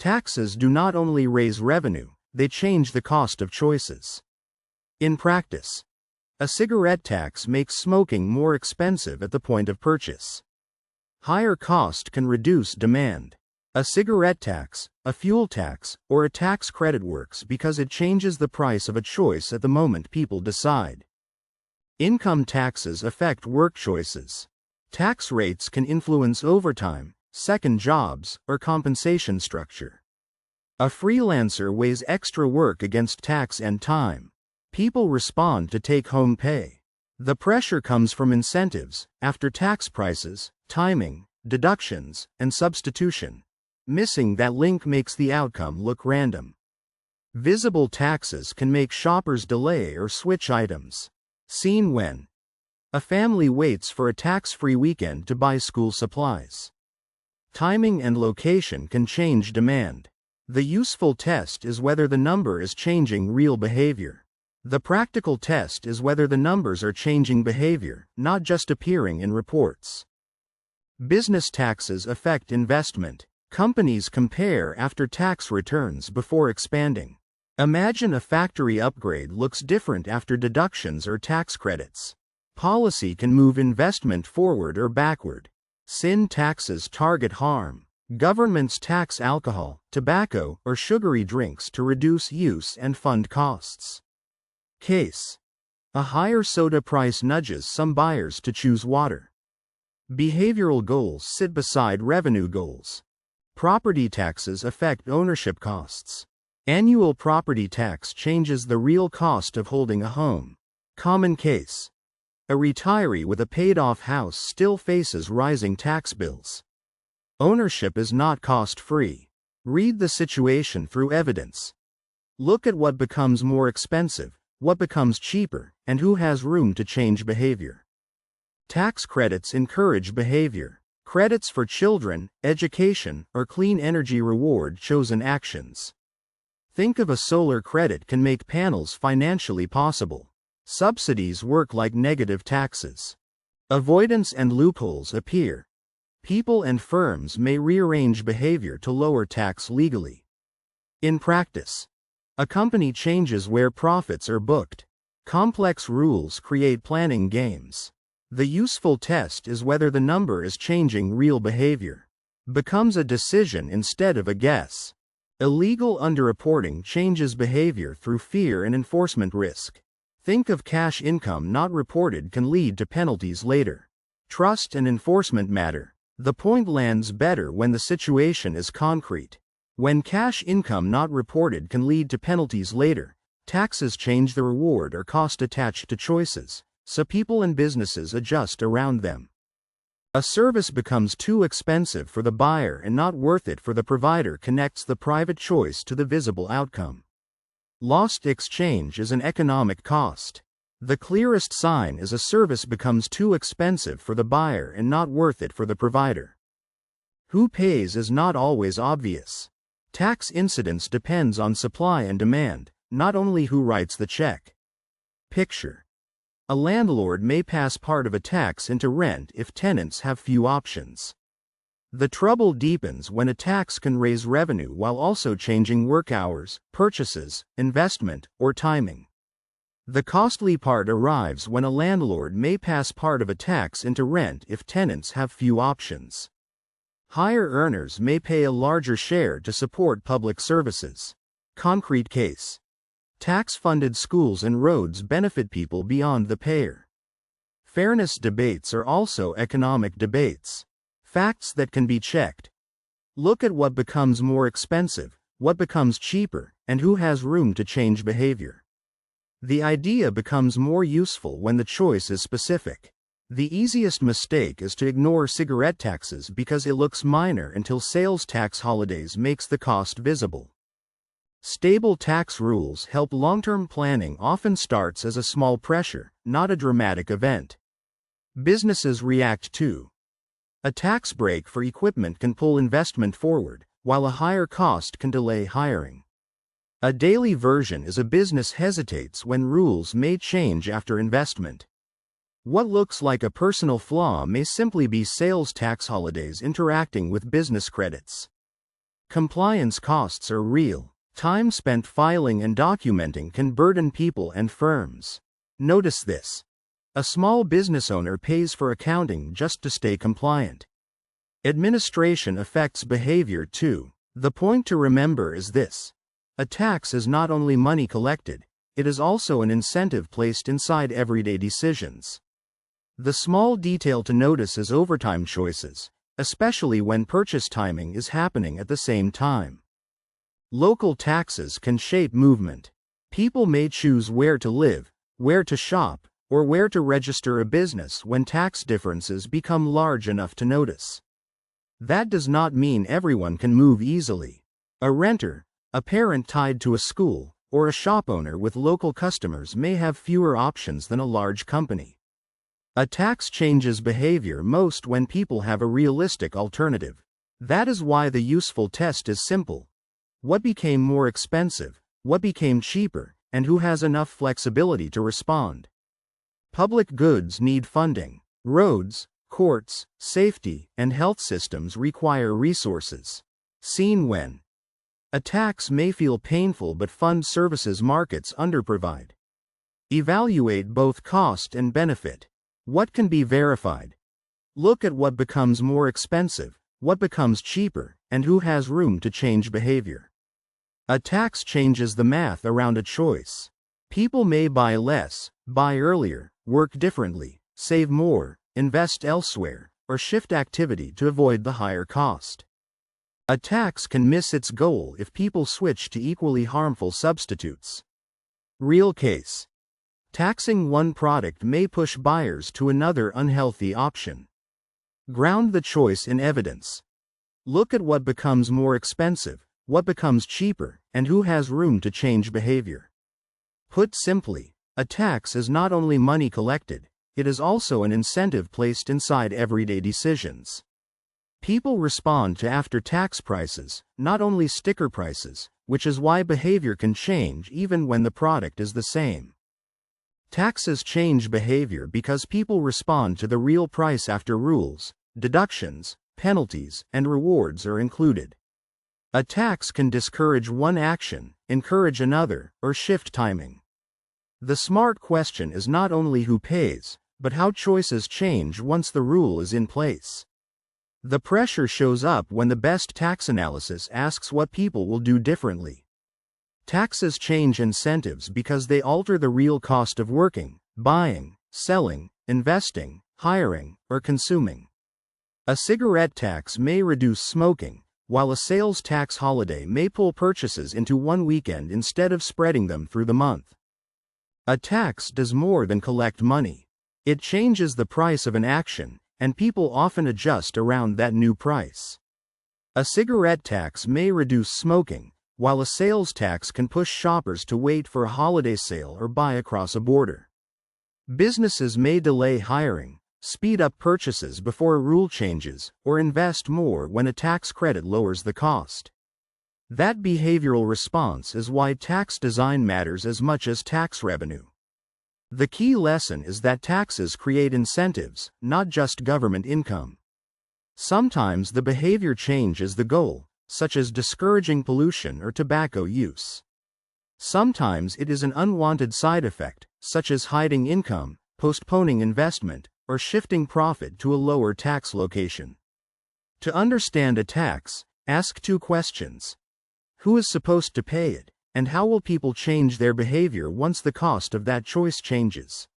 Taxes do not only raise revenue, they change the cost of choices. In practice, a cigarette tax makes smoking more expensive at the point of purchase. Higher cost can reduce demand. A cigarette tax, a fuel tax, or a tax credit works because it changes the price of a choice at the moment people decide. Income taxes affect work choices. Tax rates can influence overtime, second jobs, or compensation structure. A freelancer weighs extra work against tax and time. People respond to take-home pay. The pressure comes from incentives, after-tax prices, timing, deductions, and substitution. Missing that link makes the outcome look random. Visible taxes can make shoppers delay or switch items. Seen when a family waits for a tax-free weekend to buy school supplies. Timing and location can change demand. The useful test is whether the number is changing real behavior. The practical test is whether the numbers are changing behavior, not just appearing in reports. Business taxes affect investment. Companies compare after-tax returns before expanding. Imagine a factory upgrade looks different after deductions or tax credits. Policy can move investment forward or backward. Sin taxes target harm. Governments tax alcohol, tobacco, or sugary drinks to reduce use and fund costs. Case: a higher soda price nudges some buyers to choose water. Behavioral goals sit beside revenue goals. Property taxes affect ownership costs. Annual property tax changes the real cost of holding a home. Common case: a retiree with a paid-off house still faces rising tax bills. Ownership is not cost-free. Read the situation through evidence. Look at what becomes more expensive, what becomes cheaper, and who has room to change behavior. Tax credits encourage behavior. Credits for children, education, or clean energy reward chosen actions. Think of a solar credit can make panels financially possible. Subsidies work like negative taxes. Avoidance and loopholes appear. People and firms may rearrange behavior to lower tax legally. In practice, a company changes where profits are booked. Complex rules create planning games. The useful test is whether the number is changing real behavior. Becomes a decision instead of a guess. Illegal underreporting changes behavior through fear and enforcement risk. Think of cash income not reported can lead to penalties later. Trust and enforcement matter. The point lands better when the situation is concrete. When cash income not reported can lead to penalties later, taxes change the reward or cost attached to choices, so people and businesses adjust around them. A service becomes too expensive for the buyer and not worth it for the provider connects the private choice to the visible outcome. Lost exchange is an economic cost. The clearest sign is a service becomes too expensive for the buyer and not worth it for the provider. Who pays is not always obvious. Tax incidence depends on supply and demand, not only who writes the check. Picture: a landlord may pass part of a tax into rent if tenants have few options. The trouble deepens when a tax can raise revenue while also changing work hours, purchases, investment, or timing. The costly part arrives when a landlord may pass part of a tax into rent if tenants have few options. Higher earners may pay a larger share to support public services. Concrete case: tax-funded schools and roads benefit people beyond the payer. Fairness debates are also economic debates. Facts that can be checked. Look at what becomes more expensive, what becomes cheaper, and who has room to change behavior. The idea becomes more useful when the choice is specific. The easiest mistake is to ignore cigarette taxes because it looks minor until sales tax holidays makes the cost visible. Stable tax rules help. Long-term planning often starts as a small pressure, not a dramatic event. Businesses react too. A tax break for equipment can pull investment forward, while a higher cost can delay hiring. A daily version is a business hesitates when rules may change after investment. What looks like a personal flaw may simply be sales tax holidays interacting with business credits. Compliance costs are real. Time spent filing and documenting can burden people and firms. Notice this. A small business owner pays for accounting just to stay compliant. Administration affects behavior too. The point to remember is this. A tax is not only money collected, it is also an incentive placed inside everyday decisions. The small detail to notice is overtime choices, especially when purchase timing is happening at the same time. Local taxes can shape movement. People may choose where to live, where to shop, or where to register a business when tax differences become large enough to notice. That does not mean everyone can move easily. A renter, a parent tied to a school, or a shop owner with local customers may have fewer options than a large company. A tax changes behavior most when people have a realistic alternative. That is why the useful test is simple. What became more expensive? What became cheaper? And who has enough flexibility to respond? Public goods need funding. Roads, courts, safety, and health systems require resources. Seen when a tax may feel painful but fund services markets underprovide. Evaluate both cost and benefit. What can be verified? Look at what becomes more expensive, what becomes cheaper, and who has room to change behavior. A tax changes the math around a choice. People may buy less, buy earlier, work differently, save more, invest elsewhere, or shift activity to avoid the higher cost. A tax can miss its goal if people switch to equally harmful substitutes. Real case. Taxing one product may push buyers to another unhealthy option. Ground the choice in evidence. Look at what becomes more expensive, what becomes cheaper, and who has room to change behavior. Put simply, a tax is not only money collected, it is also an incentive placed inside everyday decisions. People respond to after-tax prices, not only sticker prices, which is why behavior can change even when the product is the same. Taxes change behavior because people respond to the real price after rules, deductions, penalties, and rewards are included. A tax can discourage one action, encourage another, or shift timing. The smart question is not only who pays, but how choices change once the rule is in place. The pressure shows up when the best tax analysis asks what people will do differently. Taxes change incentives because they alter the real cost of working, buying, selling, investing, hiring, or consuming. A cigarette tax may reduce smoking, while a sales tax holiday may pull purchases into one weekend instead of spreading them through the month. A tax does more than collect money. It changes the price of an action, and people often adjust around that new price. A cigarette tax may reduce smoking, while a sales tax can push shoppers to wait for a holiday sale or buy across a border. Businesses may delay hiring, speed up purchases before a rule changes, or invest more when a tax credit lowers the cost. That behavioral response is why tax design matters as much as tax revenue. The key lesson is that taxes create incentives, not just government income. Sometimes the behavior change is the goal, such as discouraging pollution or tobacco use. Sometimes it is an unwanted side effect, such as hiding income, postponing investment, or shifting profit to a lower tax location. To understand a tax, ask two questions. Who is supposed to pay it, and how will people change their behavior once the cost of that choice changes?